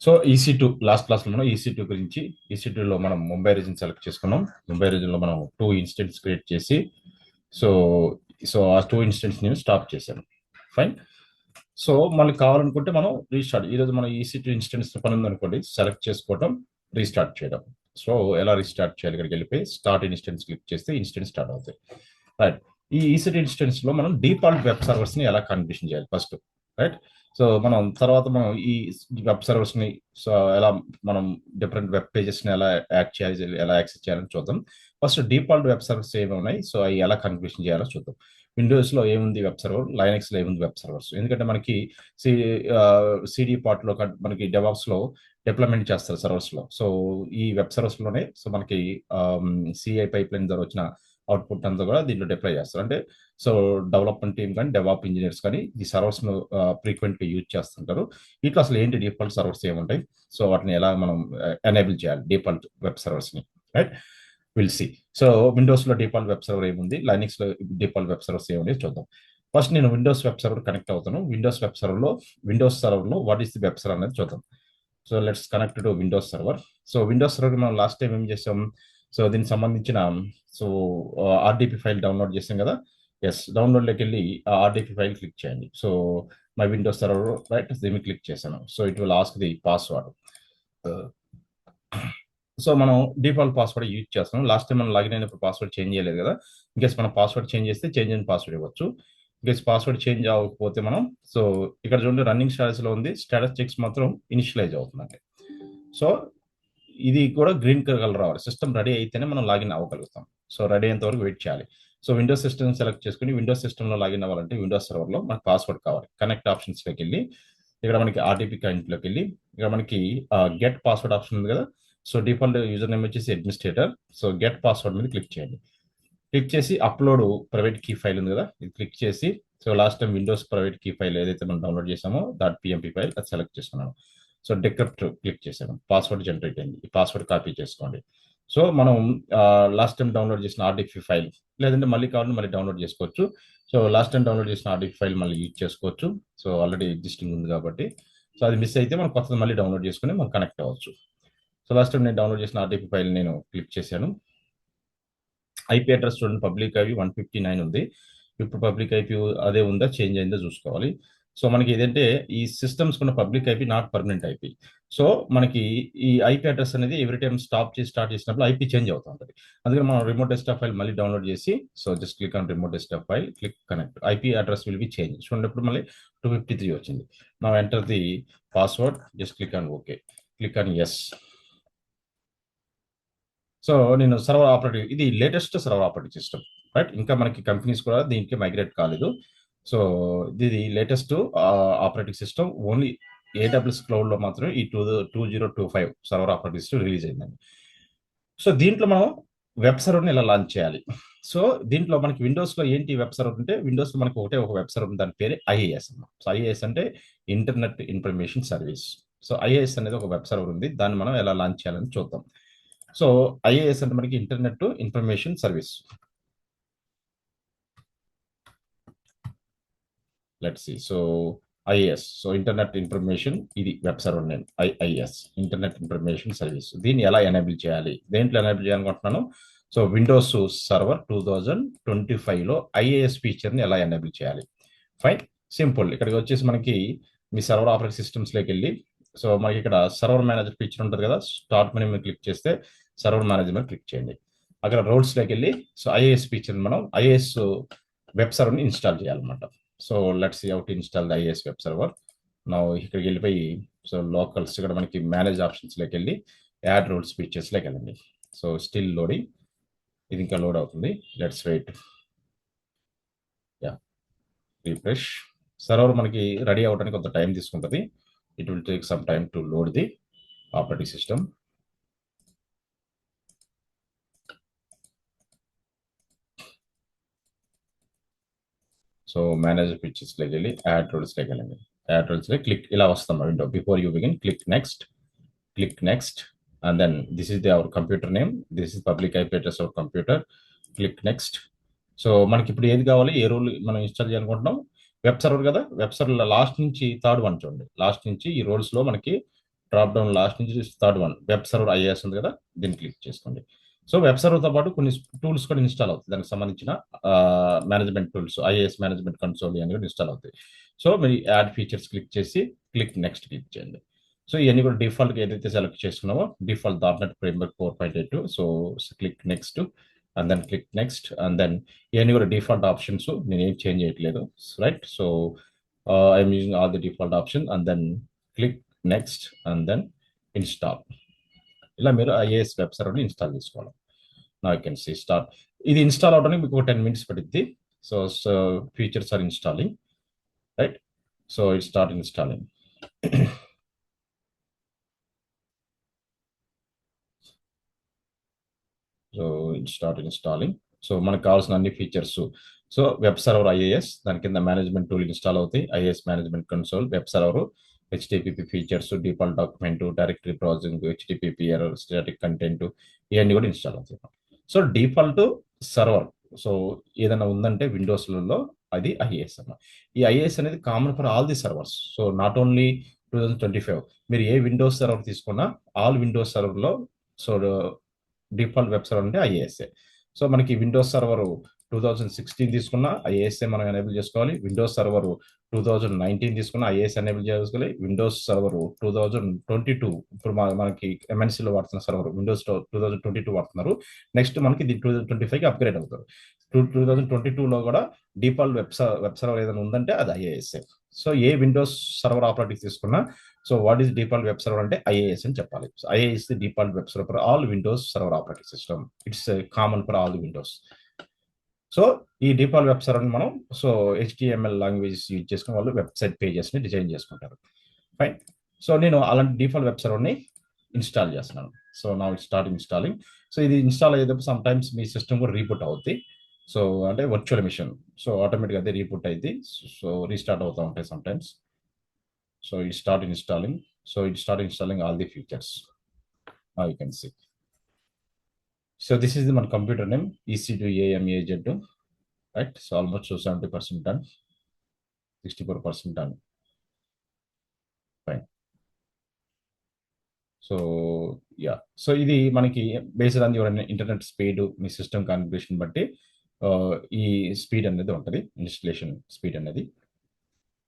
So EC2 last క్లాస్లో మనం EC2 గురించి EC2లో మనం ముంబై రీజన్ సెలెక్ట్ చేసుకున్నాం. ముంబై రీజన్లో మనం 2 ఇన్స్టెంట్స్ క్రియేట్ చేసి సో సో ఆ 2 ఇన్స్టెంట్స్ నేను స్టాప్ చేశాను. ఫైన్. సో మనకి కావాలనుకుంటే మనం రీస్టార్ట్ ఈరోజు మనం EC2 ఇన్స్టెంట్స్ పని ఉందనుకోండి, సెలెక్ట్ చేసుకోవడం, రీస్టార్ట్ చేయడం. సో ఎలా రీస్టార్ట్ చేయాలి? ఇక్కడికి వెళ్ళిపోయి స్టార్ట్ ఇన్స్టెన్స్ క్లిక్ చేస్తే ఇన్స్టెన్స్ స్టార్ట్ అవుతాయి. రైట్. ఈ EC2 ఇన్స్టెన్స్ లో మనం డిఫాల్ట్ వెబ్ సర్వర్స్ ని ఎలా కన్ఫిగరేషన్ చేయాలి ఫస్ట్. రైట్. సో మనం తర్వాత మనం ఈ వెబ్ సర్వర్స్ ని సో ఎలా మనం డిఫరెంట్ వెబ్ పేజెస్ ని ఎలా యాడ్ చేయాలి, ఎలా యాక్సెస్ చేయాలని చూద్దాం. ఫస్ట్ డిఫాల్ట్ వెబ్ సర్వర్స్ ఏమి ఉన్నాయి, సో అవి ఎలా కన్ఫిగరేషన్ చేయాలో చూద్దాం. విండోస్ లో ఏముంది వెబ్ సర్వర్, లైనక్స్ లో ఏముంది వెబ్ సర్వర్స్. ఎందుకంటే మనకి సిడి పార్ట్ లో మనకి డెవాప్స్ లో డిప్లాయ్మెంట్ చేస్తారు సర్వర్స్ లో. సో ఈ వెబ్ సర్వర్స్ లోనే సో మనకి సిఐ పైప్ లైన్ ద్వారా వచ్చిన అవుట్పుట్ అంతా కూడా దీంట్లో డిప్లాయ్ చేస్తారు. అంటే సో డెవలప్మెంట్ టీమ్ కానీ డెవాప్ ఇంజనీర్స్ కానీ ఈ సర్వర్స్ ను ఫ్రీక్వెంట్ గా యూజ్ చేస్తుంటారు. ఇట్లా అసలు ఏంటి డిఫాల్ట్ సర్వర్స్ ఏముంటాయి, సో వాటిని ఎలా మనం ఎనేబుల్ చేయాలి డిఫాల్ట్ వెబ్ సర్వర్స్ ని. Right. Will see. So Windows లో డిఫాల్ట్ వెబ్ సర్వర్ ఏముంది, లైనక్స్ లో డిఫాల్ట్ వెబ్ సర్వర్స్ ఏముంది చూద్దాం. ఫస్ట్ నేను విండోస్ వెబ్ సర్వర్ కనెక్ట్ అవుతాను. విండోస్ సర్వర్ లో what is the web server అనేది చూద్దాం. So let's connect to Windows server. So Windows server మనం లాస్ట్ టైం ఏం చేసాం, సో దీనికి సంబంధించిన సో ఆర్డిపి ఫైల్ డౌన్లోడ్ చేసాం కదా. ఎస్, డౌన్లోడ్లోకి వెళ్ళి ఆ ఆర్డిపి ఫైల్ క్లిక్ చేయండి. So my Windows server right దీన్ని క్లిక్ చేశాను. So it will ask the password. So మనం డిఫాల్ట్ పాస్వర్డ్ యూజ్ చేస్తాం. లాస్ట్ టైం మనం లాగిన్ అయినప్పుడు పాస్వర్డ్ చేంజ్ చేయలేదు కదా. ఇన్కేస్ మనం పాస్వర్డ్ చేంజ్ చేస్తే చేంజ్ అయిన పాస్వర్డ్ ఇవ్వచ్చు. ఇన్కేస్ పాస్వర్డ్ చేంజ్ అవ్వకపోతే మనం సో ఇక్కడ చూడండి రన్నింగ్ స్టాటస్ లో ఉంది, స్టేటస్ చెక్స్ మాత్రం ఇనిషియలైజ్ అవుతుందండి. సో ఇది కూడా గ్రీన్ కలర్ రావాలి. సిస్టమ్ రెడీ అయితేనే మనం లాగిన్ అవ్వగలుగుతాం. సో రెడీ అయ్యేంత వరకు వెయిట్ చేయాలి. సో విండోస్ సిస్టమ్ సెలెక్ట్ చేసుకుని విండోస్ సిస్టంలో లాగిన్ అవ్వాలంటే విండోస్ సర్వర్లో మనకు పాస్వర్డ్ కావాలి. కనెక్ట్ ఆప్షన్స్లోకి వెళ్ళి ఇక్కడ మనకి ఆర్టీపీ కనెక్ట్లోకి వెళ్ళి ఇక్కడ మనకి గెట్ పాస్వర్డ్ ఆప్షన్ ఉంది కదా. సో డిఫాల్ట్ యూజర్ నేమ్ వచ్చేసి అడ్మినిస్ట్రేటర్. సో గెట్ పాస్వర్డ్ మీద క్లిక్ చేయండి. క్లిక్ చేసి అప్లోడ్ ప్రైవేట్ కీ ఫైల్ ఉంది కదా, ఇది క్లిక్ చేసి so last time Windows private key file ఏదైతే మనం డౌన్లోడ్ చేసామో .pmp ఫైల్ అది సెలెక్ట్ చేసుకున్నాను. సో డిక్రిప్ట్ క్లిక్ చేశాను. పాస్వర్డ్ జనరేట్ అయింది. ఈ పాస్వర్డ్ కాపీ చేసుకోండి. సో మనం లాస్ట్ టైం డౌన్లోడ్ చేసిన ఆర్డిపి ఫైల్ లేదంటే మళ్ళీ కావాలంటే మళ్ళీ డౌన్లోడ్ చేసుకోవచ్చు. సో లాస్ట్ టైం డౌన్లోడ్ చేసిన ఆర్డిపి ఫైల్ మళ్ళీ యూజ్ చేసుకోవచ్చు. సో ఆల్రెడీ ఎగ్జిస్టింగ్ ఉంది కాబట్టి సో అది మిస్ అయితే మనం కొత్తది మళ్ళీ డౌన్లోడ్ చేసుకుని మనం కనెక్ట్ అవ్వచ్చు. సో లాస్ట్ టైం నేను డౌన్లోడ్ చేసిన ఆర్డిపి ఫైల్ నేను క్లిక్ చేశాను. ఐపీ అడ్రస్ చూడండి, పబ్లిక్ ఐపీ 159 ఉంది. ఇప్పుడు పబ్లిక్ ఐపీ అదే ఉందా చేంజ్ అయిందో చూసుకోవాలి. సో మనకి ఏదంటే ఈ సిస్టమ్స్ ఉన్న public IP not permanent IP. So మనకి ఈ ఐపీ అడ్రస్ అనేది ఎవ్రీ టైం స్టార్ట్ చేసినప్పుడు ఐపీ చేంజ్ అవుతూ ఉంటుంది. అందుకని మనం రిమోట్ డెస్క్టాప్ ఫైల్ మళ్ళీ డౌన్లోడ్ చేసి so just click on remote desktop file, click connect. IP address will be change. చూడండి మళ్ళీ 253 వచ్చింది. Now enter the password, just click on okay, click on yes. So నేను సర్వర్ ఆపరేటింగ్ ఇది latest server operating system. Right. ఇంకా మనకి companies కూడా దీనికి migrate కాలేదు. సో ఇది latest operating system. Only AWS క్లౌడ్లో మాత్రమే ఈ 2025 సర్వర్ ఆపరేటింగ్ సిస్టమ్ రిలీజ్ అయిందండి. సో దీంట్లో మనం వెబ్ సర్వర్ని ఇలా లాంచ్ చేయాలి. సో దీంట్లో మనకి విండోస్లో ఏంటి వెబ్ సర్వర్ అంటే విండోస్లో మనకి ఒక వెబ్ సర్వర్ దాని పేరు IIS అన్నమాట. సో IIS అంటే internet information service. So IIS అనేది ఒక వెబ్ సర్వర్ ఉంది, దాన్ని మనం ఎలా లాంచ్ చేయాలని చూద్దాం. సో IIS అంటే మనకి internet information service. Let's see. So IIS, so internet information, ఇది web server name IIS, internet information service. దీన్ని ఎలా ఎనేబుల్ చేయాలి, దేంట్లో ఎనేబుల్ చేయాలనుకుంటున్నాను. సో విండోస్ సర్వర్ 2025లో IIS ఫీచర్ని ఎలా ఎనేబుల్ చేయాలి. Fine, simple. ఇక్కడికి వచ్చేసి మనకి మీ సర్వర్ ఆపరేటింగ్ సిస్టమ్స్లోకి వెళ్ళి సో మనకి ఇక్కడ సర్వర్ మేనేజర్ ఫీచర్ ఉంటుంది కదా, స్టార్ట్ మెనూ మీద క్లిక్ చేస్తే సర్వర్ మేనేజర్ మీద క్లిక్ చేయండి. అక్కడ రోల్స్లోకి వెళ్ళి సో IIS ఫీచర్ మనం IIS వెబ్ సర్వర్ని ఇన్స్టాల్ చేయాలన్నమాట. So let's see how to install the IIS web server. Now ఇక్కడికి వెళ్ళిపోయి సో లోకల్స్ ఇక్కడ మనకి మేనేజ్ ఆప్షన్స్లోకి వెళ్ళి యాడ్ రోల్స్ ఫీచర్స్లోకి వెళ్ళండి. సో స్టిల్ లోడింగ్, ఇది ఇంకా లోడ్ అవుతుంది. Let's wait. Yeah, refresh. Server మనకి రెడీ అవ్వడానికి కొంత టైం తీసుకుంటుంది. It will take some time to load the operating system. So manager ఫీచర్స్లోకి వెళ్ళి యాడ్ రోల్స్లోకి వెళ్ళండి. యాడ్ రోల్స్లో క్లిక్, ఇలా వస్తాం window. Before you begin click next, click next, and then this is our computer name, this is public IP address of computer, click next. So మనకి ఇప్పుడు ఏది కావాలి, ఏ రోల్ మనం ఇన్స్టాల్ చేయాలనుకుంటున్నాం. వెబ్ సర్వర్ కదా, వెబ్ సర్వర్ లాస్ట్ నుంచి third one చూడండి, last నుంచి ఈ రోల్స్లో మనకి డ్రాప్ డౌన్ లాస్ట్ నుంచి third one web server IAS ఉంది కదా, దీన్ని క్లిక్ చేసుకోండి. సో వెబ్ సర్వర్తో పాటు కొన్ని టూల్స్ కూడా ఇన్స్టాల్ అవుతాయి, దానికి సంబంధించిన management tools, IAS management console అని కూడా ఇన్స్టాల్ అవుతాయి. సో మీరు యాడ్ ఫీచర్స్ క్లిక్ చేసి క్లిక్ నెక్స్ట్ క్లిక్ చేయండి. సో ఇవన్నీ కూడా డిఫాల్ట్గా ఏదైతే సెలెక్ట్ చేసుకున్నామో default .NET framework 4.82. So click next and then click next and then ఇవన్నీ కూడా డిఫాల్ట్ ఆప్షన్స్, నేను ఏం చేంజ్ చేయట్లేదు, right. So I'm using all the default option and then click next and then install. ఇలా మీరు IAS web సర్వర్ని install చేసుకోవాలి. Now you can see start. ఇది ఇన్స్టాల్ అవడానికి మీకు 10 minutes పడుద్ది. So features are installing, right. So it start installing. So it start installing. So మనకు కావాల్సిన అన్ని features, so web server IAS, దాని కింద మేనేజ్మెంట్ టూల్ ఇన్స్టాల్ అవుతాయి, IAS management console, web server, HTTP features, default document, directory browsing, HTTP error, static content, ఇవన్నీ కూడా install అవుతాయి. So default server, so ఏదైనా ఉందంటే విండోస్లలో అది ఐఏఎస్ అన్న. ఈ ఐఏఎస్ అనేది common for all the servers. So not only 2025, మీరు ఏ విండోస్ సర్వర్ తీసుకున్నా all Windows సర్వర్లో so default web server అంటే ఐఏఎస్ఏ. సో మనకి విండోస్ సర్వర్ 2016 తీసుకున్న ఐఏఎస్ఏ మనం ఎనేబుల్ చేసుకోవాలి, విండోస్ సర్వర్ 2019 తీసుకున్న ఐఏఎస్ ఎనేబుల్ చేసుకోవాలి, విండోస్ సర్వర్ 2022 ఇప్పుడు మనకి ఎంఎన్సీలో వాడుతున్న సర్వర్ విండోస్ 2022 వాడుతున్నారు. నెక్స్ట్ మనకి 2025కి అప్గ్రేడ్ అవుతారు. 2022లో కూడా డిఫాల్ట్ వెబ్ సర్వర్ ఏదైనా ఉందంటే అది ఐఏఎస్ఏ. సో ఏ విండోస్ సర్వర్ ఆపరేటింగ్ తీసుకున్నా so what is default web server అంటే ఐఏఎస్ అని చెప్పాలి. So IAS the default web server for all Windows server operating system. It's common for all the Windows. So ఈ default web సర్వర్ని మనం so HTML languages use చేసుకుని వాళ్ళు website పేజెస్ని design చేసుకుంటారు. Fine. So నేను అలాంటి డిఫాల్ట్ వెబ్ సర్వర్ని install చేస్తున్నాను. So నా ఇట్ స్టార్ట్ ఇన్స్టాలింగ్. సో ఇది ఇన్స్టాల్ అయ్యేటప్పుడు సమ్ టైమ్స్ మీ సిస్టమ్ కూడా రీబూట్ అవుద్ది. సో అంటే వర్చువల్ మిషన్, సో ఆటోమేటిక్గా అదే రీబూట్ అయింది. సో రీస్టార్ట్ అవుతూ ఉంటాయి sometimes. So it start installing. So it start installing all the features. You can see. So this is మన computer name EC2AMAZ, right. So almost 70% done, 64% done. Fine. So yeah, so ఇది మనకి based on your internet speed, మీ system configuration బట్టి ఈ speed అనేది ఉంటుంది, installation speed అనేది.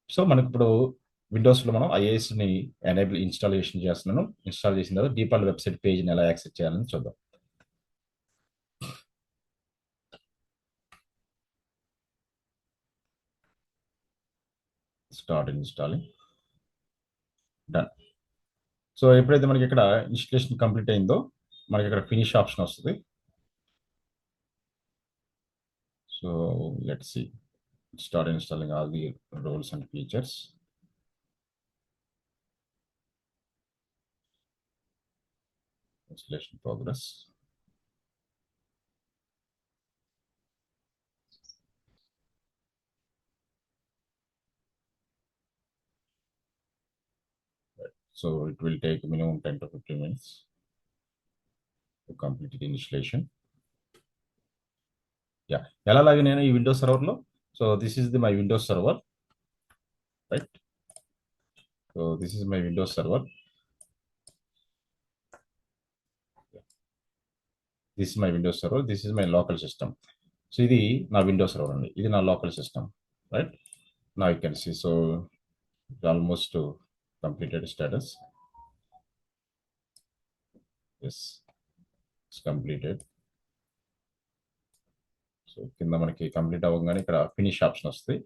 So మనకి ఇప్పుడు విండోస్లో మనం ఐఏఎస్ని ఎనేబుల్ ఇన్స్టాలేషన్ చేస్తున్నాను. ఇన్స్టాల్ చేసిన తర్వాత డిఫాల్ట్ వెబ్సైట్ పేజ్ని ఎలా యాక్సెస్ చేయాలని చూద్దాం. Start installing, done. సో ఎప్పుడైతే మనకి ఇక్కడ ఇన్స్టలేషన్ కంప్లీట్ అయిందో మనకి ఇక్కడ ఫినిష్ ఆప్షన్ వస్తుంది. So let's see, start installing all the roles and features. Installation progress. Right. So it will take minimum 10 to 15 minutes to complete the installation. Yeah. ఎలా login అయినా ఈ Windows సర్వర్లో. So this is the my Windows server, right. So this is my Windows server. This is my Windows server, this is my local system. So ఇది నా Windows server అండి, ఇది నా local system, right. నా you can see. So almost completed status. Yes, it's completed. So కింద మనకి complete అవ్వగానే ఇక్కడ ఫినిష్ ఆప్షన్ వస్తుంది.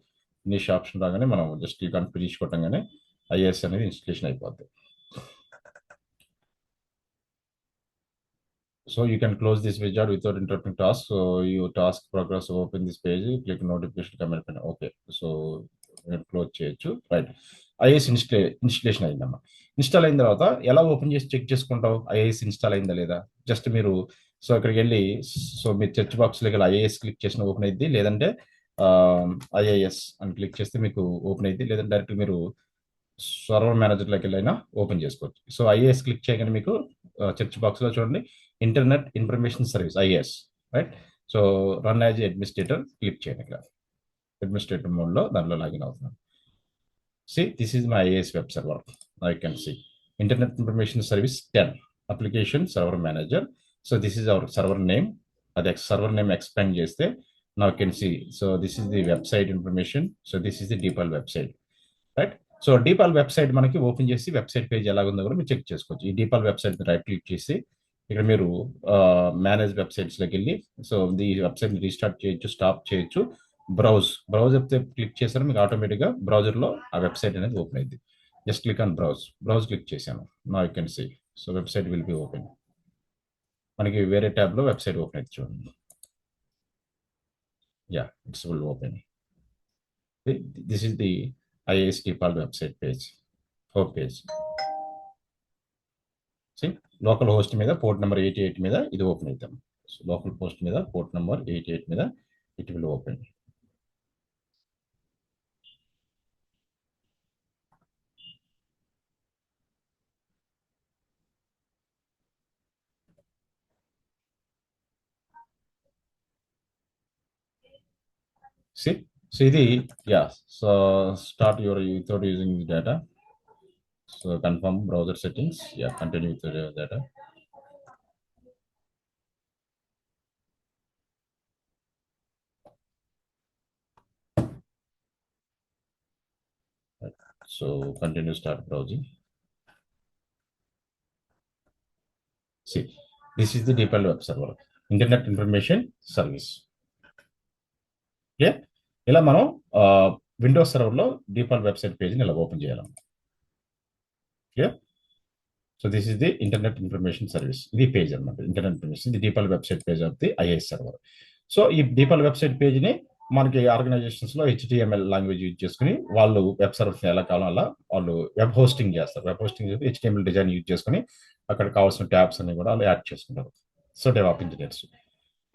ఫినిష్ ఆప్షన్ రాగానే మనం జస్ట్ ఈ కానీ ఫినిష్ కొట్టంగానే ఐఏఎస్ అనేది ఇన్స్టలేషన్ అయిపోద్ది. So you can close this widget without interrupting task. So you task progress, open this page, click notification comment పైన. ఓకే, సో క్లోజ్ చేయొచ్చు, రైట్. ఐఏఎస్ ఇన్స్టలేషన్ అయిందమ్మా. Install అయిన తర్వాత ఎలా ఓపెన్ చేసి చెక్ చేసుకుంటావు ఐఏఎస్ ఇన్స్టాల్ అయిందా లేదా? జస్ట్ మీరు సో ఇక్కడికి వెళ్ళి సో మీరు సెర్చ్ బాక్స్లోకి వెళ్ళి ఐఏఎస్ క్లిక్ చేసిన ఓపెన్ అయింది, లేదంటే ఐఏఎస్ అని క్లిక్ చేస్తే మీకు ఓపెన్ అయింది, లేదంటే డైరెక్ట్ మీరు సర్వర్ మేనేజర్లోకి వెళ్ళైనా ఓపెన్ చేసుకోవచ్చు. సో ఐఏఎస్ క్లిక్ చేయగానే మీకు సెర్చ్ బాక్స్లో చూడండి internet information service IAS, right. So run as administrator click చేయండి. ఇక్కడ అడ్మినిస్ట్రేటర్ మోడ్లో దాంట్లో లాగిన్ అవుతున్నాను. See this is my IAS web server, I can see. Internet Information Service 10, Application Server Manager. So this is our server name. The server name expand చేస్తే now you can see. So this is the website information. So this is the DeepL website, right? So default website మనకి open చేసి website page ఎలా ఉందో కూడా మీరు check చేసుకోవచ్చు. ఈ de Paul website right click చేసి ఇక్కడ మీరు మేనేజ్ వెబ్సైట్స్లోకి వెళ్ళి సో ఈ వెబ్సైట్ రీస్టార్ట్ చేయొచ్చు, స్టాప్ చేయొచ్చు. బ్రౌజ్ అయితే క్లిక్ చేశారు మీకు ఆటోమేటిక్గా బ్రౌజర్లో ఆ వెబ్సైట్ అనేది ఓపెన్ అయింది. Just click on browse click చేశాను. Now you can see so website will be open. మనకి వేరే ట్యాబ్లో వెబ్సైట్ ఓపెన్ అయితే చూడండి. Yeah, it's will open. This is the IIS DeepL website page, home page. See, local host మీద port number 88 మీద ఇది open అవుతాం. సో లోకల్ పోస్ట్ మీద పోర్ట్ నెంబర్ 88 మీద it will open. See, so ఇది yeah so start your without using the data. So confirm browser settings. Yeah, continue with data. So continue, start browsing. See, this is the DeepL web server, Internet Information Service. Yeah, ఇలా మనం Windows సర్వర్లో DeepL website పేజ్ని ఇలా open చేయాలి. So this is the internet information service. ఇది page అనమాట, internet information. ఇది DeepL website page of the IIS server. So ఈ DeepL website పేజ్ని మనకి ఆర్గనైజేషన్స్లో HTML language use చేసుకుని వాళ్ళు వెబ్ సర్వర్స్ ఎలా కావాలో అలా వాళ్ళు వెబ్ హోస్టింగ్ చేస్తారు. వెబ్ హోస్టింగ్ చేసి HTML డిజైన్ యూజ్ చేసుకుని అక్కడ కావాల్సిన ట్యాబ్స్ అన్ని కూడా వాళ్ళు యాడ్ చేసుకుంటారు. So develop engineers.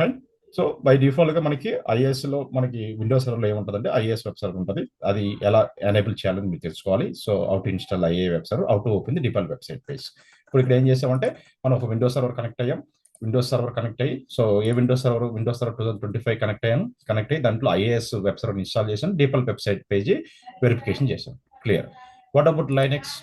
Right. So by డిఫాల్ట్గా మనకి ఐఏఎస్లో మనకి విండోస్ సర్వర్లో ఏముంటుందంటే IIS వెబ్ సర్వర్ ఉంటుంది. అది ఎలా ఎనేబుల్ చేయాలని మీరు తెలుసుకోవాలి. So out install IA web server, out open the DeepL website page. ఇప్పుడు ఇక్కడ ఏం చేసామంటే మనం ఒక విండోస్ సర్వర్ కనెక్ట్ అయ్యాం. విండోస్ సర్వర్ కనెక్ట్ అయ్యి సో ఏ విండోస్ సర్వర్ 2025 కనెక్ట్ అయ్యి దాంట్లో IIS వెబ్ సర్వర్ ఇన్స్టాల్ చేసాను. DeepL వెబ్సైట్ పేజీ వెరిఫికేషన్ చేసాం. క్లియర్. What about Linux?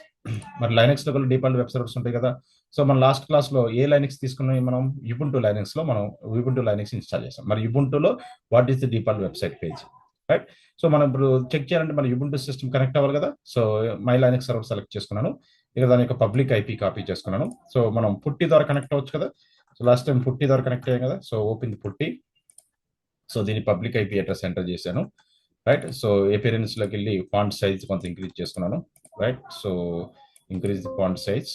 మరి లైనెక్స్లో కూడా DeepL వెబ్ సర్వర్స్ ఉంటాయి కదా. సో మన లాస్ట్ క్లాస్లో ఏ లైనెక్స్ తీసుకున్నాం మనం? Ubuntu లైనెక్స్లో మనం Ubuntu లైనెక్స్ ఇన్స్టాల్ చేసాం. మరి Ubuntuలో what is the DeepL website page, right? So మనం ఇప్పుడు చెక్ చేయాలంటే మన Ubuntu సిస్టమ్ కనెక్ట్ అవ్వాలి కదా. So my Linux server select చేసుకున్నాను. ఇక దాని యొక్క పబ్లిక్ IP కాపీ చేసుకున్నాను. సో మనం పుట్టి ద్వారా కనెక్ట్ అవ్వచ్చు కదా. సో లాస్ట్ టైం పుట్టి ద్వారా కనెక్ట్ అయ్యాం కదా. So open the PuTTY. So దీని పబ్లిక్ IP అడ్రస్ ఎంటర్ చేశాను, రైట్? సో అపియరెన్స్లోకి వెళ్ళి ఫాంట్ సైజ్ కొంత ఇంక్రీజ్ చేసుకున్నాను, right? So increase the font size.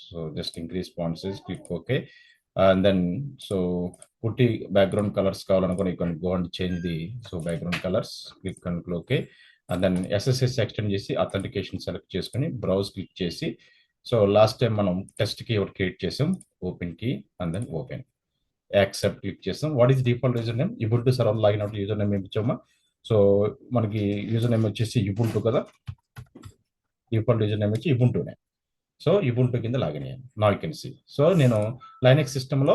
So just increase font size, click okay. And then so PuTTY background colours కావాలనుకుని ఇక్కడ go and change the so background colours, click and okay. And then SSH extend చేసి authentication select చేసుకుని browse click చేసి so last time మనం test key ఒకటి create చేసాం, open key and then open. Accept click చేస్తాం. What is default user name? Ubuntu server login out user name ఇచ్చామా. So మనకి user name వచ్చేసి Ubuntu కదా. డిఫాల్ట్ యూజర్ నేమ్ వచ్చి Ubuntuనే. సో Ubuntu కింద లాగిన్ అయ్యాను. నా యూ కెన్ సీ. సో నేను లైనెక్స్ సిస్టంలో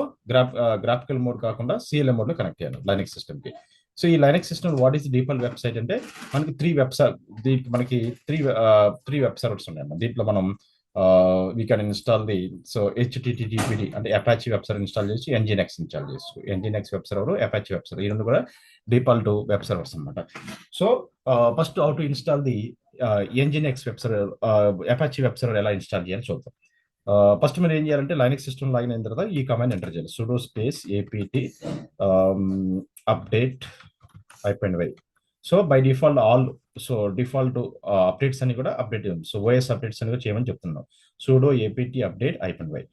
గ్రాఫికల్ మోడ్ కాకుండా CLM మోడ్లో కనెక్ట్ అయ్యాను లైనెక్స్ సిస్టమ్కి. సో ఈ Linux system what is DeepL website అంటే మనకి త్రీ వెబ్ సర్వర్స్ ఉన్నాయి. దీంట్లో మనం we can install the so HTTPD అంటే అపాచీ వెబ్ సర్వర్ ఇన్స్టాల్ చేసి Nginx ఇన్స్టాల్ చేసుకో. Nginx web server, Apache web server, ఈ రెండు కూడా DeepL వెబ్ సర్వర్స్ అనమాట. So first how to install the Nginx web server, Apache web server ఎలా install చేయాలి చూద్దాం. ఫస్ట్ మీరు ఏం చేయాలంటే లైనెక్స్ సిస్టమ్ లాగిన్ అయిన తర్వాత ఈ కమాండ్ ఎంటర్ చేయాలి. sudo space apt update -y. So by default default updates అని కూడా అప్డేట్, సో OS అప్డేట్స్ అని కూడా చేయమని చెప్తున్నాం. sudo apt update -y.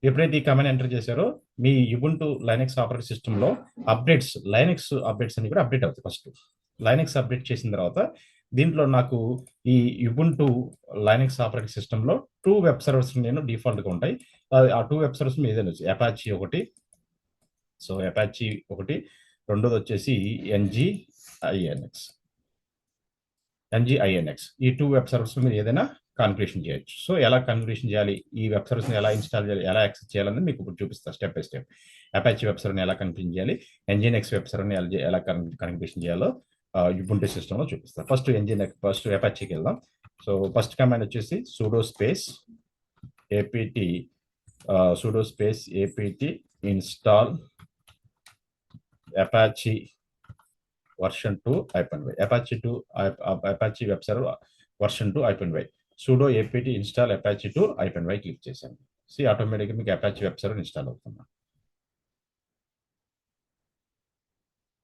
ఎప్పుడైతే ఈ కమాండ్ ఎంటర్ చేశారో మీ Ubuntu లైనెక్స్ ఆపరేటింగ్ సిస్టంలో లైనెక్స్ అప్డేట్స్ అని కూడా అప్డేట్ అవుతాయి. ఫస్ట్ లైనెక్స్ అప్డేట్ చేసిన తర్వాత దీంట్లో నాకు ఈ Ubuntu లైనెక్స్ ఆపరేటింగ్ సిస్టంలో 2 వెబ్ సర్వర్స్ నేను డిఫాల్ట్గా ఉంటాయి. ఆ 2 వెబ్ సర్వర్స్ మీద ఏదైనా వచ్చి అపాచీ ఒకటి, సో అపాచీ ఒకటి, రెండోది వచ్చేసి NGINX. ఈ 2 వెబ్ సర్వర్స్ మీరు ఏదైనా కాన్ఫిగరేషన్ చేయొచ్చు. సో ఎలా కాన్ఫిగరేషన్ చేయాలి, ఈ వెబ్ సర్వర్స్ని ఎలా ఇన్స్టాల్ చేయాలి, ఎలా యాక్సెస్ చేయాలని మీకు ఇప్పుడు చూపిస్తాను step by step. Apache web సర్వర్ని ఎలా కాన్ఫిగరేషన్ చేయాలి, Nginx వెబ్ సర్వర్ని ఎలా కాన్ఫిగరేషన్ చేయాలో Ubuntu సిస్టంలో చూపిస్తాను. ఫస్ట్ అపాచీకి వెళ్దాం. సో ఫస్ట్ కమాండ్ వచ్చేసి sudo space apt sudo space apt install apache version 2 -y apache 2 apache web server version 2 -y sudo apt install apache 2 -y click చేశాను. See ఆటోమేటిక్గా మీకు అపాచీ వెబ్ సర్వర్ ఇన్స్టాల్ అవుతుంది.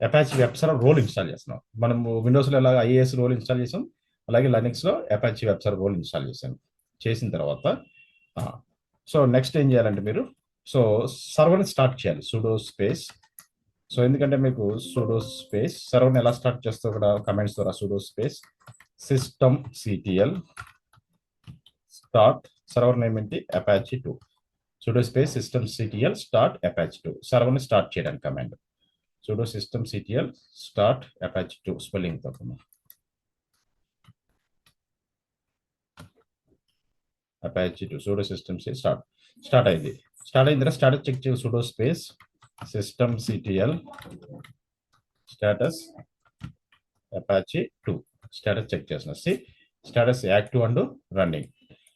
Apache web server role install చేస్తున్నాం. మనం విండోస్లో ఎలా IAS role install చేసాం, అలాగే లైనక్స్లో Apache web server role install చేశాను. చేసిన తర్వాత సో నెక్స్ట్ ఏం చేయాలంటే మీరు సో సర్వర్ని స్టార్ట్ చేయాలి. సుడో స్పేస్ సో ఎందుకంటే మీకు సుడో స్పేస్ సర్వర్ని ఎలా స్టార్ట్ చేస్తావు కూడా కమెంట్స్ ద్వారా sudo space system CTL start server name ఏంటి Apache 2 sudo space system CTL start Apache 2 సర్వర్ని స్టార్ట్ చేయడానికి command sudo system ctl start apache 2 spelling తప్పకుండా apache 2 sudo system start అయింది. స్టార్ట్ అయిన తర్వాత స్టాటస్ చెక్ చేయ sudo space system ctl status apache 2 status check చేస్తున్నా. Status active and running.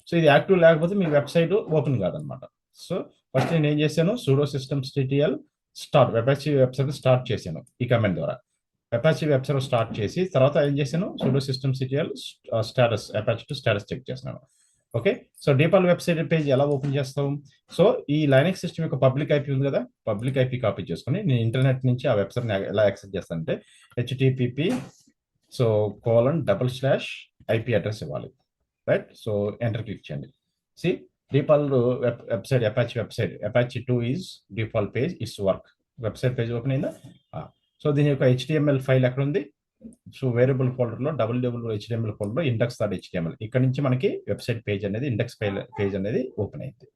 So ఇది active లేకపోతే మీ వెబ్సైట్ ఓపెన్ కాదనమాట. సో ఫస్ట్ నేను ఏం చేశాను, sudo system ctl start Apache web server start చేశాను ఈ కమెంట్ ద్వారా. అపాచీ వెబ్ సర్వర్ స్టార్ట్ చేసి తర్వాత ఏం చేశాను, sudo system ctl status Apache 2 status check చేస్తున్నాను. Okay, so default website page ఎలా ఓపెన్ చేస్తాం? సో ఈ లైనక్స్ సిస్టమ్ యొక్క పబ్లిక్ ఐపీ ఉంది కదా, పబ్లిక్ ఐపీ కాపీ చేసుకుని నేను ఇంటర్నెట్ నుంచి ఆ వెబ్సైట్ని ఎలా యాక్సెస్ చేస్తానంటే http సో :/IP అడ్రస్ ఇవ్వాలి. రైట్, సో ఎంటర్ క్లిక్ చేయండి. See default website Apache website Apache 2 is default page it's work. Website page open అయిందా? సో దీని యొక్క HTML ఫైల్ ఎక్కడ ఉంది? సో వేరియబుల్ ఫోల్డర్లో HTML ఫోల్డర్లో index.html ఇక్కడ నుంచి మనకి వెబ్సైట్ పేజ్ అనేది ఇండెక్స్ పేజ్ అనేది ఓపెన్ అయింది.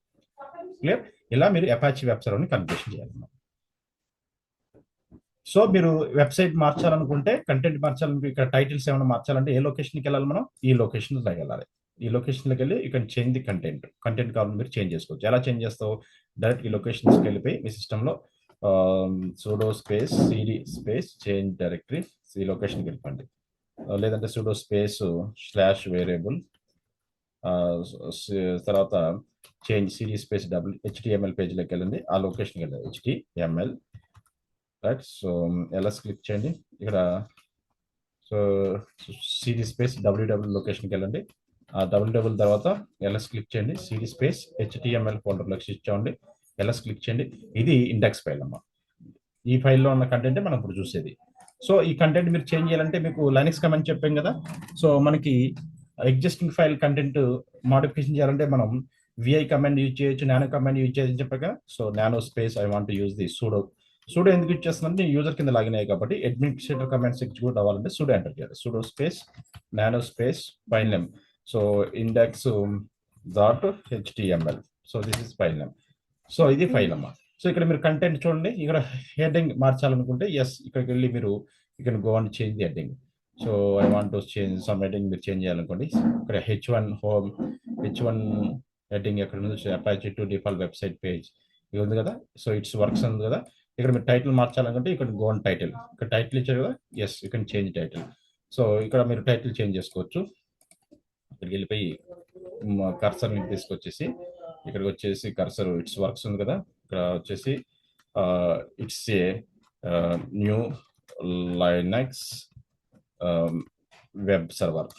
క్లియర్? ఇలా మీరు అపాచీ వెబ్ సర్వర్ని కన్ఫిగరేషన్ చేయాలన్నమాట. సో మీరు వెబ్సైట్ మార్చాలనుకుంటే, కంటెంట్ మార్చాలనుకుంటే, ఇక్కడ టైటిల్స్ ఏమైనా మార్చాలంటే ఏ లొకేషన్కి వెళ్ళాలి మనం? ఈ లొకేషన్కి వెళ్ళాలి. ఈ లొకేషన్లోకి వెళ్ళి you can change the content కావాలని మీరు చేంజ్ చేసుకోవచ్చు. ఎలా చేంజ్ చేస్తావు? డైరెక్ట్ ఈ లొకేషన్స్కి వెళ్ళిపోయి మీ సిస్టంలో sudo space cd space change directory ఈ లొకేషన్కి వెళ్ళిపోండి. లేదంటే sudo space /variable తర్వాత చేంజ్ cd space HTML పేజ్లోకి వెళ్ళండి. ఆ లొకేషన్కి వెళ్ళండి HTML. Right, so LS click చేయండి. ఇక్కడ సో cd space www లొకేషన్కి వెళ్ళండి. ఆ www తర్వాత ఎల్ఎస్ క్లిక్ చేయండి. cd space HTML ఫోల్డర్లోకి షిఫ్ట్ చేయండి. ఎల్ఎస్ క్లిక్ చేయండి. ఇది ఇండెక్స్ ఫైల్ అమ్మా. ఈ ఫైల్లో ఉన్న కంటెంట్ మనం ఇప్పుడు చూసేది. సో ఈ కంటెంట్ మీరు చేంజ్ చేయాలంటే మీకు లైనక్స్ కమాండ్ చెప్పాం కదా. సో మనకి ఎగ్జిస్టింగ్ ఫైల్ కంటెంట్ మోడిఫికేషన్ చేయాలంటే మనం vi కమాండ్ యూజ్ చేయొచ్చు, నానో కమాండ్ యూజ్ చేయొచ్చు చెప్పాక. So nano space I want use the sudo ఎందుకు యూజ్ చేస్తుందంటే యూజర్ కింద లాగిన్ అయ్యాయి కాబట్టి అడ్మినిస్ట్రేటర్ కమాండ్స్ ఎగ్జిక్యూట్ అవ్వాలంటే sudo ఎంటర్ చేయాలి. sudo space nano space file name so index.html. So this is file name. So ఇది ఫైల్ అమ్మా. So ఇక్కడ మీరు కంటెంట్ చూడండి. ఇక్కడ హెడ్డింగ్ మార్చాలనుకుంటే ఎస్ ఇక్కడికి వెళ్ళి మీరు ఇక్కడ go and change the heading. So I want to change some heading మీరు చేంజ్ చేయాలనుకోండి. ఇక్కడ H1 హోమ్ H1 హెడ్డింగ్ ఎక్కడ ఉంది? అపాచీ 2 డిఫాల్ట్ వెబ్సైట్ పేజ్ ఇది ఉంది కదా. సో ఇట్స్ వర్క్స్ ఉంది కదా. ఇక్కడ మీరు టైటిల్ మార్చాలనుకుంటే ఇక్కడ గో అండ్ టైటిల్. ఇక్కడ టైటిల్ ఇచ్చారు కదా, yes you can change title. So ఇక్కడ మీరు టైటిల్ చేంజ్ చేసుకోవచ్చు. ఇక్కడికి వెళ్ళిపోయి కర్సర్ని తీసుకొచ్చేసి ఇక్కడికి వచ్చేసి కర్సర్ ఇట్స్ వర్క్స్ ఉంది కదా, ఇక్కడ వచ్చేసి it's a new Linux web server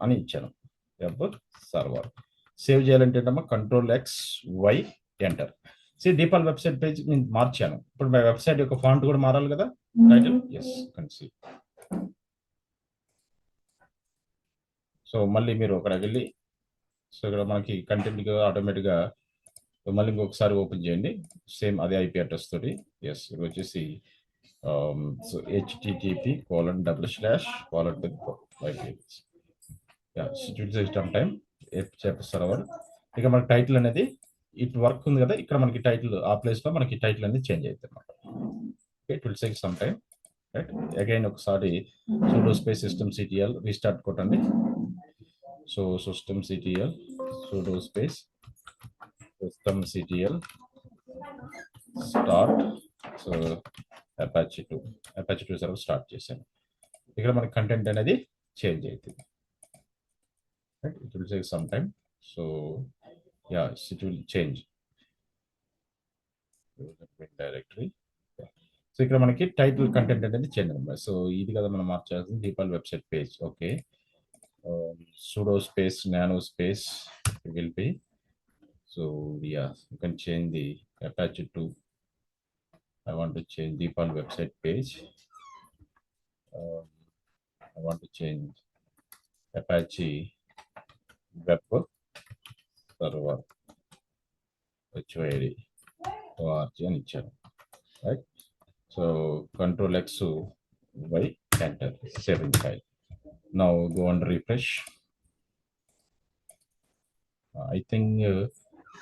అని ఇచ్చాను. వెబ్ సర్వర్ సేవ్ చేయాలంటే Ctrl+X+Y enter. See default website page నేను మార్చాను. ఇప్పుడు మా వెబ్సైట్ యొక్క ఫాంట్ కూడా మారాలి కదా, title yes can see. So మళ్ళీ మీరు అక్కడికి వెళ్ళి సో ఇక్కడ మనకి కంటెంట్ ఆటోమేటిక్గా మళ్ళీ ఇంకొకసారి ఓపెన్ చేయండి. సేమ్ అదే ఐపీ అడ్రస్ తోటి. ఎస్ ఇక్కడ వచ్చేసి సో http:// టైం సర్వర్. ఇక మనకి టైటిల్ అనేది ఇటు వర్క్ ఉంది కదా, ఇక్కడ మనకి టైటిల్ ఆ ప్లేస్లో మనకి టైటిల్ అనేది చేంజ్ అవుతుంది అనమాట. It will take some time. Right, again ఒకసారి sudo space system ctl restart కొట్టండి. So system ctl sudo space system ctl start so Apache 2 server start చేశాను. ఇక్కడ మనకి కంటెంట్ అనేది చేంజ్ అవుతుంది. right? It will take some time. So yeah, it will change directory. So ఇక్కడ మనకి title content అనేది change అనమాట. సో ఇది కదా మనం మార్చాల్సింది default website page. Okay, sudo space nano space will be. So yeah, you can change the Apache to, I want to change Deepal website page. I want to change Apache web server HOID org అని ఇచ్చాను, right? So control X by enter, saving file. Now go and refresh. I think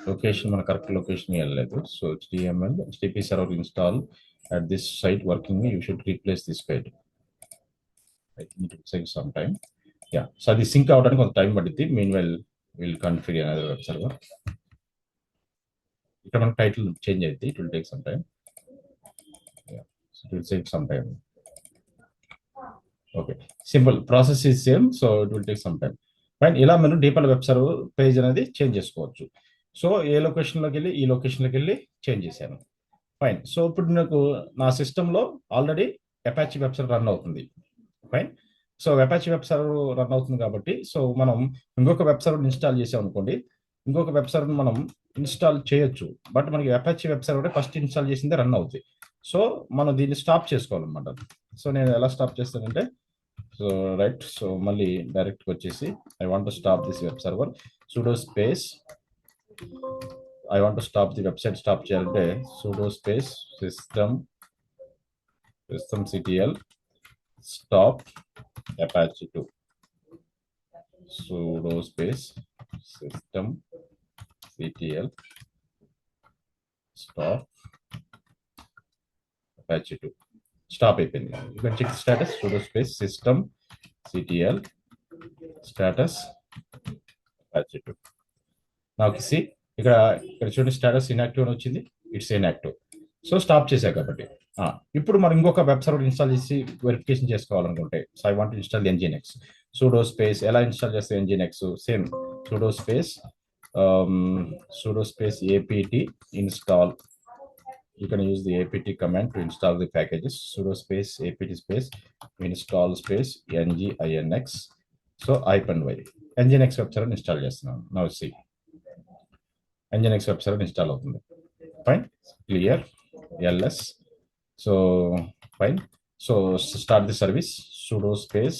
location మన correct location వెళ్ళలేదు. So HTML HTTP server install at this site working, you should replace this page. I think it will take some time. Yeah, so అది sync అవడానికి కొంత time పడుతుంది. Mean well will configure another web server. ఇక్కడ మనకు title change అవుతుంది. It will take some time. It will take some time. Okay, simple process is same. So it will take some time. Fine. ఇలా మనం de Paul web server page అనేది change చేసుకోవచ్చు. So ఏ లొకేషన్లోకి వెళ్ళి ఈ లొకేషన్లోకి వెళ్ళి చేంజ్ చేశాను. Fine. So ఇప్పుడు నాకు నా సిస్టంలో already Apache web server run అవుతుంది. Fine. So Apache web server run అవుతుంది కాబట్టి, సో మనం ఇంకొక వెబ్ సర్వర్ ఇన్స్టాల్ చేసాం అనుకోండి, ఇంకొక వెబ్ సర్వర్ మనం ఇన్స్టాల్ చేయొచ్చు. బట్ మనకి Apache web server first install చేసిందే రన్ అవుతుంది. సో మనం దీన్ని స్టాప్ చేసుకోవాలన్నమాట. సో నేను ఎలా స్టాప్ చేస్తానంటే, సో రైట్, సో మళ్ళీ డైరెక్ట్గా వచ్చేసి I want to stop this web server, sudo space, I want to stop the website. Stop చేయాలంటే sudo space systemctl stop Apache 2, sudo space systemctl stop Apache 2. Stop అయిపోయింది. You can check status, sudo space systemctl status Apache 2. నాకు ఇక్కడ చూడండి, status inactive అని వచ్చింది. It's inactive. So stop చేశా కాబట్టి. ఇప్పుడు మనం ఇంకొక వెబ్ సర్వర్ ఇన్స్టాల్ చేసి వెరిఫికేషన్ చేసుకోవాలనుకుంటే, so I want install nginx. sudo space ఎలా ఇన్స్టాల్ చేస్తే nginx same, sudo space apt install. You can use the apt command to install the packages. Sudo space apt space install space nginx. So -y nginx web server install చేస్తున్నాను. Now see nginx web server install అవుతుంది. Fine, clear, ls. So fine. So start the service, sudo space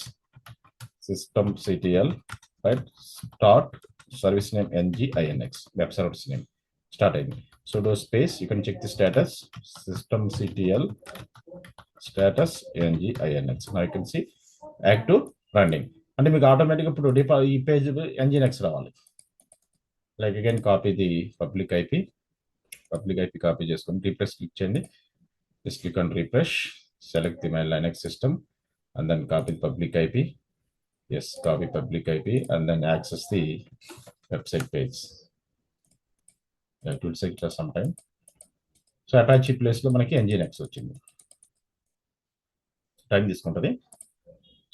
systemctl, right, start service name nginx, web servers name start అయింది. sudo space, you can check the status, systemctl status nginx. Now you can see active running. అంటే మీకు ఆటోమేటిక్గా ఇప్పుడు ఈ page nginx రావాలి. Like again copy the public IP copy చేసుకొని refresh click చేయండి. Just click on refresh, select the my Linux system and then copy the public IP. Yes, copy public IP and then access the website page. It will take some time. So Apache ప్లేస్లో మనకి nginx వచ్చింది. Time తీసుకుంటుంది.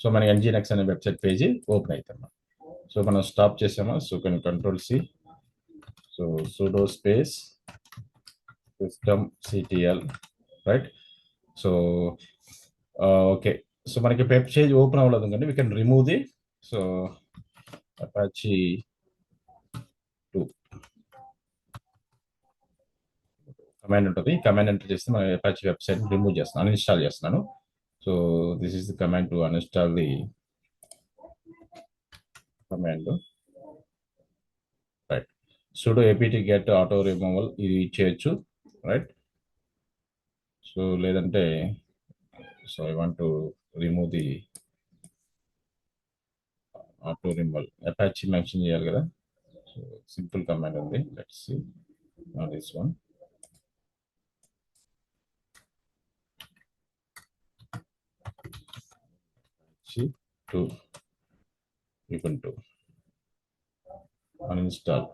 So మనకి nginx అనే website page open అవుతుంది. So మనం stop చేసామా, so control C, so sudo space systemctl, right. So okay, so మనకి పేజ్ ఓపెన్ అవ్వలేదు కానీ we can remove the. So Apache 2 command ఉంటుంది. కమాండ్ ఎంటర్ చేస్తే మన అపాచీ వెబ్సైట్ రిమూవ్ చేస్తున్నాను, అన్ఇన్స్టాల్ చేస్తున్నాను. So this is the command to uninstall the command, right. sudo apt get auto removal ఇది చేయొచ్చు, రైట్. సో లేదంటే, so I want to remove the auto removal, Apache mention చేయాలి కదా. So simple command ఉంది. Let's see this one. to Ubuntu uninstall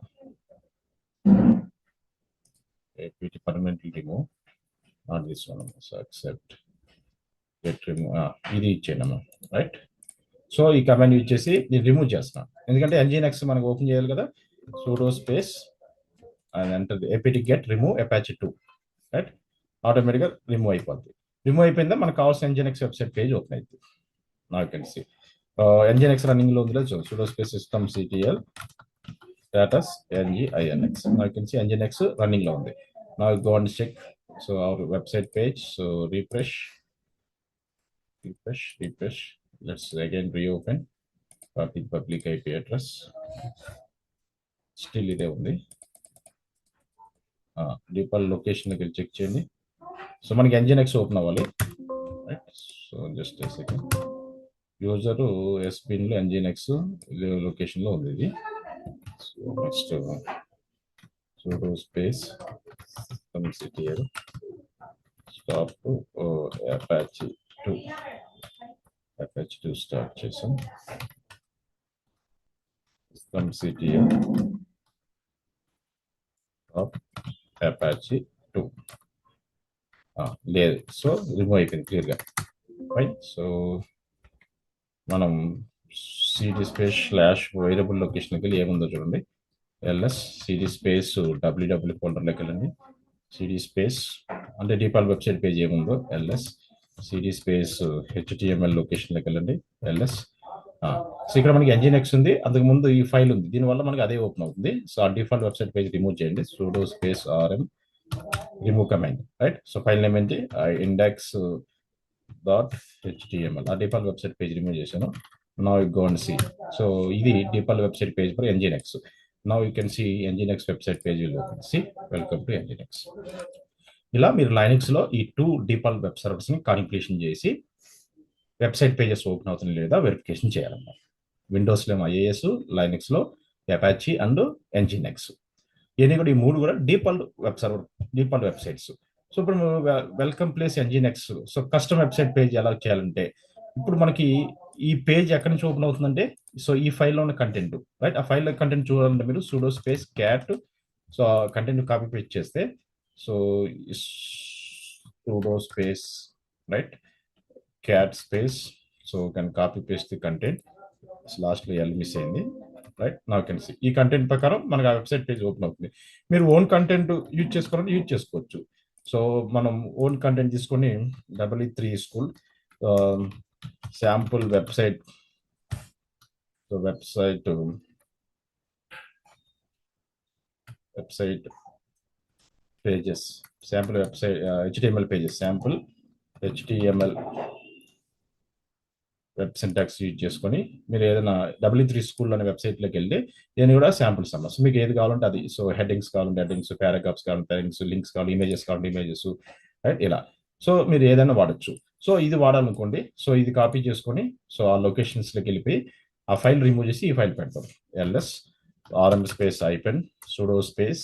apt permanently remove, not this one. So accept, get remove, ఇది ఇచ్చేయమ్మా, right. So ఈ command use చేసి నేను remove చేస్తున్నాను, ఎందుకంటే nginx మనకు ఓపెన్ చేయాలి కదా. sudo space and enter apt get remove apache 2, right. ఆటోమేటిక్గా రిమూవ్ అయిపోద్ది. రిమూవ్ అయిపోయిందా మనకు కావాల్సిన nginx వెబ్సైట్ పేజ్ ఓపెన్ అవుతుంది. నాకు తెలిసి nginx రన్నింగ్ లో ఉంది. sudo space systemctl status nginx. నాకు తెలిసి nginx రన్నింగ్ లో ఉంది. now go and check so our website page. so refresh. Let's again reopen. Copy public IP address. Still ఇదే ఉంది. డిఫాల్ట్ లొకేషన్కి వెళ్ళి చెక్ చేయండి. సో మనకి nginx ఓపెన్ అవ్వాలి, right. So just second. User ఎస్బిన్లో nginx లొకేషన్లో ఉంది ఇది. So next sudo space systemctl stop apache 2 start చేసాం. systemctl stop apache 2 లేదు. సో రిమూవ్ అయిపోయింది క్లియర్గా, రైట్. సో మనం cd స్పేస్ స్లాష్ వేరియబుల్ లొకేషన్కి వెళ్ళి ఏముందో చూడండి. ls cd స్పేస్ www ఫోల్డర్లోకి వెళ్ళండి. cd స్పేస్ అంటే డిఫాల్ట్ వెబ్సైట్ పేజ్ ఏముందో ls cd స్పేస్ html లొకేషన్లోకి వెళ్ళండి. ls సో ఇక్కడ మనకి nginx ఉంది, అంతకు ముందు ఈ ఫైల్ ఉంది, దీనివల్ల మనకి అదే ఓపెన్ అవుతుంది. సో ఆ డిఫాల్ట్ వెబ్సైట్ పేజ్ రిమూవ్ చేయండి. sudo space rm remove command, right. So file name ఏంటి, index.html. ఆ డిఫాల్ట్ వెబ్సైట్ పేజ్ రిమూవ్ చేశాను. Now you go and see. So ఇది default website page for nginx. Now you can see nginx website page will open. See welcome to nginx. ఇలా మీరు లైనక్స్లో ఈ 2 default web సర్వర్స్ని configuration చేసి website pages open అవుతుంది లేదా వెరిఫికేషన్ చేయాలన్నమాట. విండోస్లో ఏమో IIS, లైనక్స్లో అపాచీ అండ్ nginx. ఇవన్నీ కూడా ఈ 3 కూడా default web server, default websites. So ఇప్పుడు welcome place nginx. So custom website page ఎలా చేయాలంటే, ఇప్పుడు మనకి ఈ పేజ్ ఎక్కడి నుంచి ఓపెన్ అవుతుందంటే, సో ఈ ఫైల్లో ఉన్న కంటెంట్, రైట్. ఆ ఫైల్లో కంటెంట్ చూడాలంటే మీరు sudo space cat, so content copy paste చేస్తే, so sudo space right cat space, so can copy paste the content. లాస్ట్లో ఎల్ మిస్ అయింది, రైట్. నాకు తెలిసి ఈ కంటెంట్ ప్రకారం మనకు ఆ వెబ్సైట్ పేజ్ ఓపెన్ అవుతుంది. మీరు ఓన్ కంటెంట్ యూజ్ చేసుకోవాలంటే యూజ్ చేసుకోవచ్చు. సో మనం ఓన్ కంటెంట్ తీసుకొని EE3 school sample website, so website pages, sample website HTML pages, sample HTML web syntax use చేసుకొని మీరు ఏదైనా EE3 స్కూల్ అనే వెబ్సైట్లోకి వెళ్ళి నేను కూడా శాంపుల్స్ అన్న. సో మీకు ఏది కావాలంటే అది. సో హెడ్డింగ్స్ కావాలంటే హెడ్డింగ్స్, పారాగ్రాఫ్స్ కావాలంటే పారాగ్రాఫ్స్, లింక్స్ కావాలి, ఇమేజెస్ కావాలంటే ఇమేజెస్, రైట్. ఇలా సో మీరు ఏదైనా వాడచ్చు. సో ఇది వాడాలనుకోండి, సో ఇది కాపీ చేసుకొని సో ఆ లొకేషన్స్లోకి వెళ్ళిపోయి ఆ ఫైల్ రిమూవ్ చేసి ఈ ఫైల్ పెడతాం. ls rm space hyphen sudo space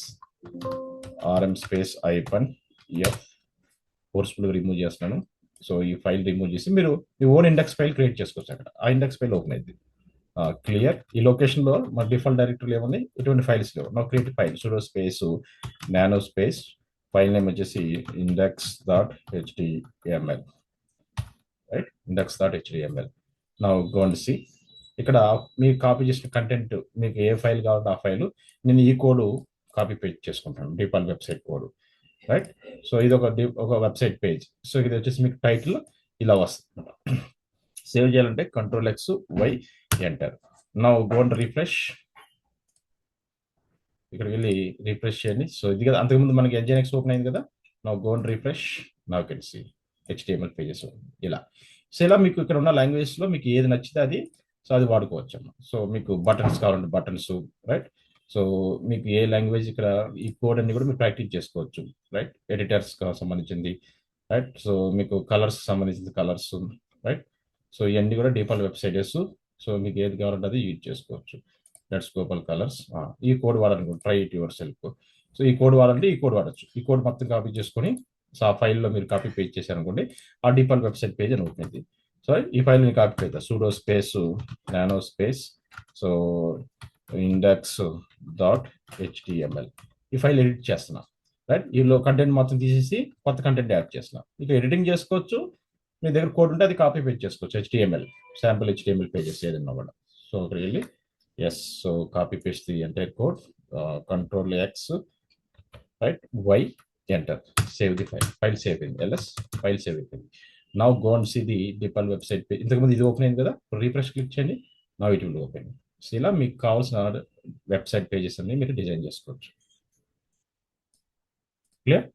rm space hyphen f ఫోర్స్ఫుల్గా రిమూవ్ చేస్తున్నాను. సో ఈ ఫైల్ రిమూవ్ చేసి మీరు మీ ఓన్ ఇండెక్స్ ఫైల్ క్రియేట్ చేసుకోవచ్చు. అక్కడ ఆ ఇండెక్స్ ఫైల్ ఓపెన్ అయింది. క్లియర్. ఈ లొకేషన్లో మా డిఫాల్ట్ డైరెక్టరీలో ఏముంది, ఎటువంటి ఫైల్స్ లేవు. నా create file sudo space nano space file name వచ్చేసి index.html, రైట్. index.html. నా గో అండ్ సి. ఇక్కడ మీరు కాపీ చేసిన కంటెంట్ మీకు ఏ ఫైల్ కావాలంటే ఆ ఫైల్ నేను ఈ కోడ్ కాపీ పేస్ట్ చేసుకుంటాను, default website code, right. So ఇది ఒక వెబ్సైట్ పేజ్. సో ఇది వచ్చేసి మీకు టైటిల్ ఇలా వస్తుంది. సేవ్ చేయాలంటే Ctrl+X+Y ఎంటర్. నా గో అండ్ రిఫ్రెష్. ఇక్కడికి వెళ్ళి రిఫ్రెష్ చేయండి. సో ఇది కదా అంతకుముందు మనకి nginx ఓపెన్ అయింది కదా. నా గో అండ్ రిఫ్రెష్. నా కెన్ సి HTML పేజెస్ ఇలా. సో ఇలా మీకు ఇక్కడ ఉన్న లాంగ్వేజ్లో మీకు ఏది నచ్చితే అది, సో అది వాడుకోవచ్చు అమ్మ. సో మీకు బటన్స్ కావాలంటే బటన్స్, రైట్. సో మీకు ఏ లాంగ్వేజ్ ఇక్కడ ఈ కోడ్ అన్ని కూడా మీరు ప్రాక్టీస్ చేసుకోవచ్చు, రైట్. ఎడిటర్స్ సంబంధించింది, రైట్. సో మీకు కలర్స్ సంబంధించింది కలర్స్, రైట్. సో ఇవన్నీ కూడా డిఫాల్ట్ వెబ్సైట్స్. సో మీకు ఏది కావాలంటే అది యూజ్ చేసుకోవచ్చు. లెట్స్ గోపల్ కలర్స్. ఈ కోడ్ వాడాలనుకోండి, try it yourself. So ఈ కోడ్ వాడాలంటే ఈ కోడ్ వాడచ్చు. ఈ కోడ్ మొత్తం కాపీ చేసుకొని సో ఆ ఫైల్లో మీరు కాపీ పేస్ట్ చేశారనుకోండి, ఆ డిఫాల్ట్ వెబ్సైట్ పేజ్ అని అవుతుంది. సో ఈ ఫైల్ నేను కాపీ పెడతా. sudo space nano space so index.html. ఈ ఫైల్ ఎడిట్ చేస్తున్నా, రైట్. ఈలో కంటెంట్ మొత్తం తీసేసి కొత్త కంటెంట్ యాడ్ చేస్తున్నా. ఇక ఎడిటింగ్ చేసుకోవచ్చు, మీ దగ్గర కోడ్ ఉంటే అది కాపీ పేస్ట్ చేసుకోవచ్చు. HTML శాంపుల్ HTML పేజెస్ ఏదన్నా కూడా. సో అక్కడికి వెళ్ళి yes, so copy paste the entire code, control X, right, Y, enter, save the file save అయింది. LS ఫైల్ సేవ్ అయిపోయింది. Now go and see the default website page. ఇంతకుముందు ఇది open అయింది కదా, రీఫ్రెష్ క్లిక్ చేయండి. Now it will open. So ఇలా మీకు కావాల్సిన వెబ్సైట్ పేజెస్ అన్ని మీరు డిజైన్ చేసుకోవచ్చు. క్లియర్?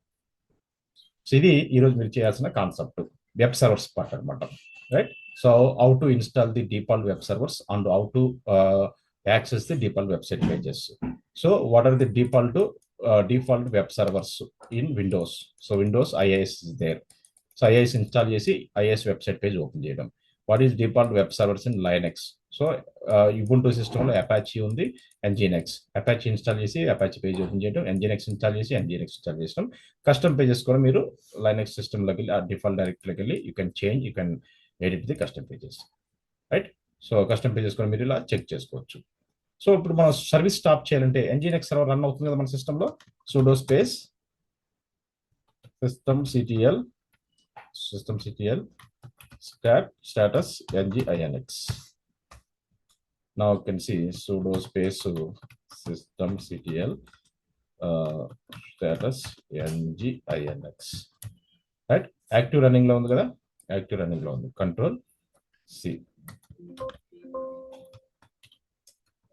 సో ఇది ఈరోజు మీరు చేయాల్సిన కాన్సెప్ట్, వెబ్ సర్వర్స్ పార్ట్ అనమాట, right? So how to install the default web servers and how to access the default website pages. So what are the default web servers in Windows? So Windows IIS is there. So IIS install చేసి IIS website page open చేయడం. What is default web servers in Linux? So Ubuntu సిస్టంలో Apache ఉంది, Nginx. Apache install చేసి Apache page open చేయడం, Nginx install చేసి Nginx install చేయడం. Custom pages కూడా మీరు లైనెక్స్ సిస్టంలోకి వెళ్ళి ఆ డిఫాల్ట్ డైరెక్టరీలోకి వెళ్ళి you can edit the custom pages, right? So custom pages కూడా మీరు ఇలా చెక్ చేసుకోవచ్చు. సో ఇప్పుడు మనం సర్వీస్ స్టాప్ చేయాలంటే Nginx సర్వర్ రన్ అవుతుంది కదా మన సిస్టంలో. sudo space systemctl status nginx. Now you can see sudo space systemctl status nginx, right? Active running లో ఉంది కదా, యాక్టివ్ రన్నింగ్ లో ఉంది. Control C,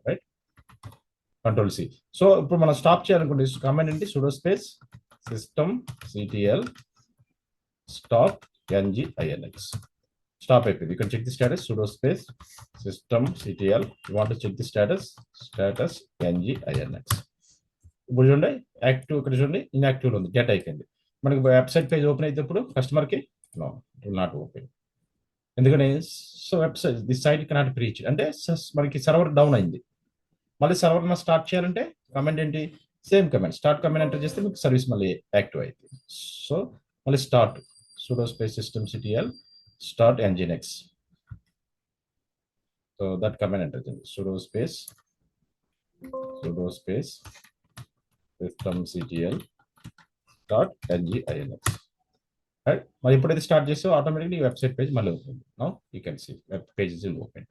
right, control C. So ఇప్పుడు మనం స్టాప్ చేయాలనుకుంటే కమాండ్ ఏంటి? sudo space systemctl stop nginx. Stop అయిపోయింది. You can check the status. sudo space systemctl, you want to check the status nginx. ఇప్పుడు చూడండి active, ఇక్కడ చూడండి ఇన్యాక్టివ్ ఉంది, గెట్ అయిపోయింది. మనకి వెబ్సైట్ పేజ్ ఓపెన్ అయితే ఇప్పుడు కస్టమర్కి no, it will not open. ఎందుకని? So website the site cannot be reached, అంటే మనకి సర్వర్ డౌన్ అయింది. మళ్ళీ సర్వర్ స్టార్ట్ చేయాలంటే కమాండ్ ఏంటి? Same command, start command enter చేస్తే మీకు సర్వీస్ మళ్ళీ యాక్టివ్ అవుతుంది. సో మళ్ళీ start sudo space systemctl start nginx. So that command enter చేయండి. sudo space systemctl start nginx. Right, మరి ఎప్పుడైతే స్టార్ట్ చేస్తే ఆటోమేటిక్లీ వెబ్సైట్ పేజ్ మళ్ళీ open. Now you can see web pages will open.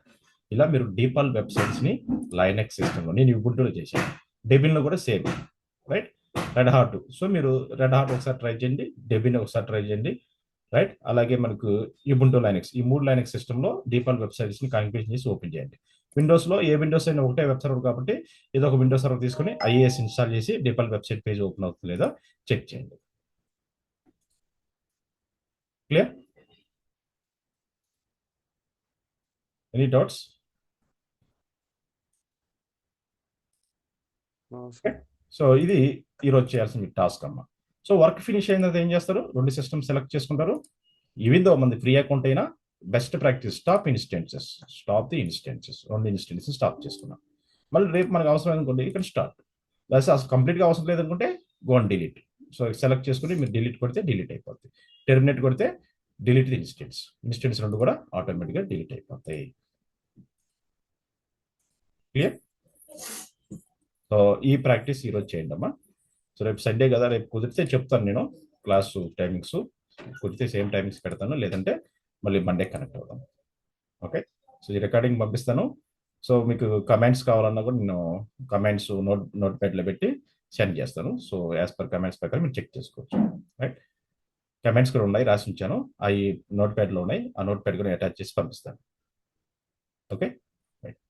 ఇలా మీరు default websites ని Linux సిస్టంలో, నేను Ubuntuలో చేశాను, డెబిన్లో కూడా same, right? Red heart. So మీరు రెడ్ హార్ట్ ఒకసారి ట్రై చేయండి, డెబిన్ ఒకసారి ట్రై చేయండి, రైట్? అలాగే మనకు Ubuntu లైనెక్స్, ఈ 3 లైనెక్స్ సిస్టంలో డిఫాల్ట్ వెబ్సైట్స్ ని కాన్ఫిగరేషన్ చేసి ఓపెన్ చేయండి. విండోస్లో ఏ విండోస్ అయినా ఒకటే వెబ్ సర్వర్ కాబట్టి ఏదో ఒక విండోస్ సర్వర్ తీసుకొని IIS ఇన్స్టాల్ చేసి డిఫాల్ట్ వెబ్సైట్ పేజ్ ఓపెన్ అవుతుంది లేదా చెక్ చేయండి. క్లియర్? Any doubts? సో ఇది ఈరోజు చేయాల్సిన మీ టాస్క్ అమ్మా. సో వర్క్ ఫినిష్ అయిన తర్వాత ఏం చేస్తారు? 2 సిస్టమ్స్ సెలెక్ట్ చేసుకుంటారు. ఈవెన్ దో మనది ఫ్రీ అకౌంట్ అయినా best practice stop the instances. 2 instances stop చేసుకున్నాం. మళ్ళీ రేపు మనకు అవసరం అనుకోండి ఇక్కడ స్టార్ట్. లేదా అసలు కంప్లీట్గా అవసరం లేదనుకుంటే go and delete. So select చేసుకుని మీరు డిలీట్ కొడితే డిలీట్ అయిపోతుంది, టెర్మినేట్ కొడితే డిలీట్ ది ఇన్స్టెన్స్ 2 కూడా ఆటోమేటిక్గా డిలీట్ అయిపోతాయి. క్లియర్? సో ఈ ప్రాక్టీస్ ఈరోజు చేయండి అమ్మా. సో రేపు సండే కదా, రేపు కుదిరితే చెప్తాను నేను క్లాసు టైమింగ్స్, కుదిరితే సేమ్ టైమింగ్స్ పెడతాను, లేదంటే మళ్ళీ మండే కనెక్ట్ అవుతాం. ఓకే, సో ఈ రికార్డింగ్ పంపిస్తాను. సో మీకు కమెంట్స్ కావాలన్నా కూడా నేను కమెంట్స్ నోట్ ప్యాడ్లో పెట్టి సెండ్ చేస్తాను. సో యాజ్ పర్ కమెంట్స్ ప్రకారం మీరు చెక్ చేసుకోవచ్చు, రైట్? కమెంట్స్ కూడా ఉన్నాయి, రాసి ఉంచాను, అవి నోట్ ప్యాడ్లో ఉన్నాయి. ఆ నోట్ ప్యాడ్ కూడా అటాచ్ చేసి పంపిస్తాను. Okay, right.